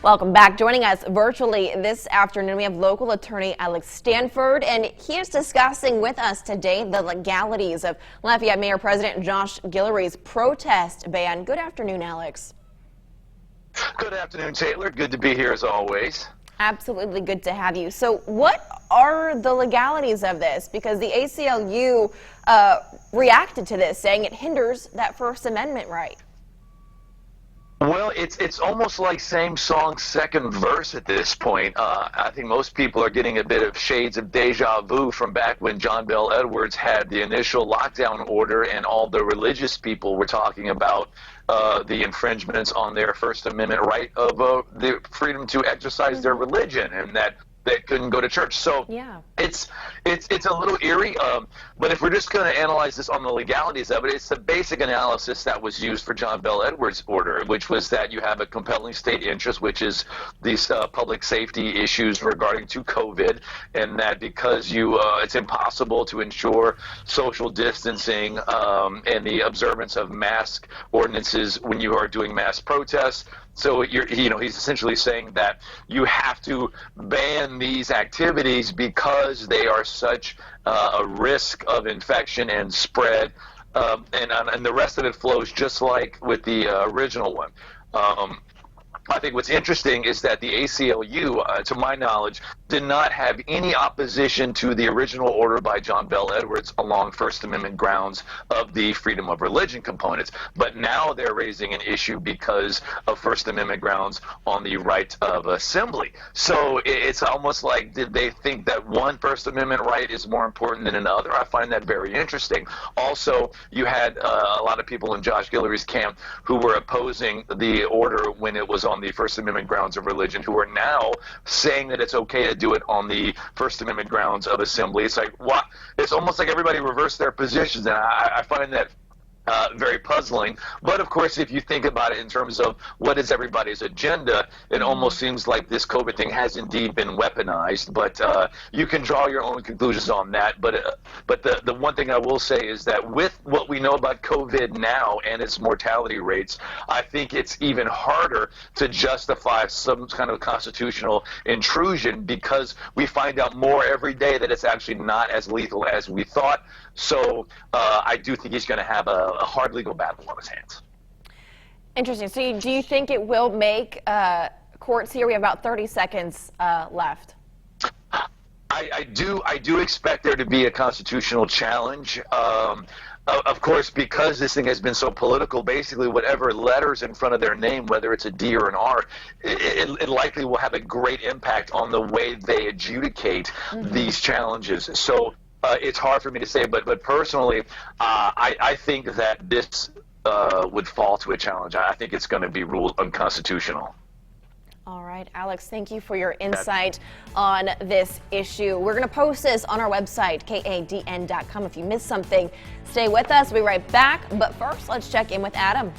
Welcome back. Joining us virtually this afternoon, we have local attorney Alex Stanford, and he is discussing with us today the legalities of Lafayette Mayor President Josh Guillory's protest ban. Good afternoon, Alex. Good afternoon, Taylor. Good to be here as always. Absolutely good to have you. So what are the legalities of this? Because the ACLU reacted to this, saying it hinders that First Amendment right. Well, it's almost like same song, second verse at this point. I think most people are getting a bit of shades of deja vu from back when John Bel Edwards had the initial lockdown order and all the religious people were talking about the infringements on their First Amendment right of the freedom to exercise their religion, and that they couldn't go to church. So yeah, it's a little eerie, but if we're just going to analyze this on the legalities of it, it's the basic analysis that was used for John Bel Edwards' order, which was that you have a compelling state interest, which is these public safety issues regarding to COVID, and that because it's impossible to ensure social distancing and the observance of mask ordinances when you are doing mass protests. So he's essentially saying that you have to ban these activities because they are such a risk of infection and spread, and the rest of it flows just like with the original one. I think what's interesting is that the ACLU, to my knowledge, did not have any opposition to the original order by John Bel Edwards along First Amendment grounds of the freedom of religion components. But now they're raising an issue because of First Amendment grounds on the right of assembly. So it's almost like, did they think that one First Amendment right is more important than another? I find that very interesting. Also, you had a lot of people in Josh Guillory's camp who were opposing the order when it was on the First Amendment grounds of religion, who are now saying that it's okay to do it on the First Amendment grounds of assembly. It's like, what? It's almost like everybody reversed their positions, and I find that very puzzling. But of course, if you think about it in terms of what is everybody's agenda, it almost seems like this COVID thing has indeed been weaponized. But you can draw your own conclusions on that. But the one thing I will say is that with what we know about COVID now and its mortality rates, I think it's even harder to justify some kind of constitutional intrusion, because we find out more every day that it's actually not as lethal as we thought. So I do think he's going to have a hard legal battle on his hands. Interesting. So do you think it will make courts here? We have about 30 seconds left. I do expect there to be a constitutional challenge. Of course, because this thing has been so political, basically whatever letters in front of their name, whether it's a D or an R, it likely will have a great impact on the way they adjudicate these challenges. So it's hard for me to say, but personally, I think that this would fall to a challenge. I think it's going to be ruled unconstitutional. All right, Alex, thank you for your insight on this issue. We're going to post this on our website, kadn.com. If you missed something, stay with us. We'll be right back. But first, let's check in with Adam.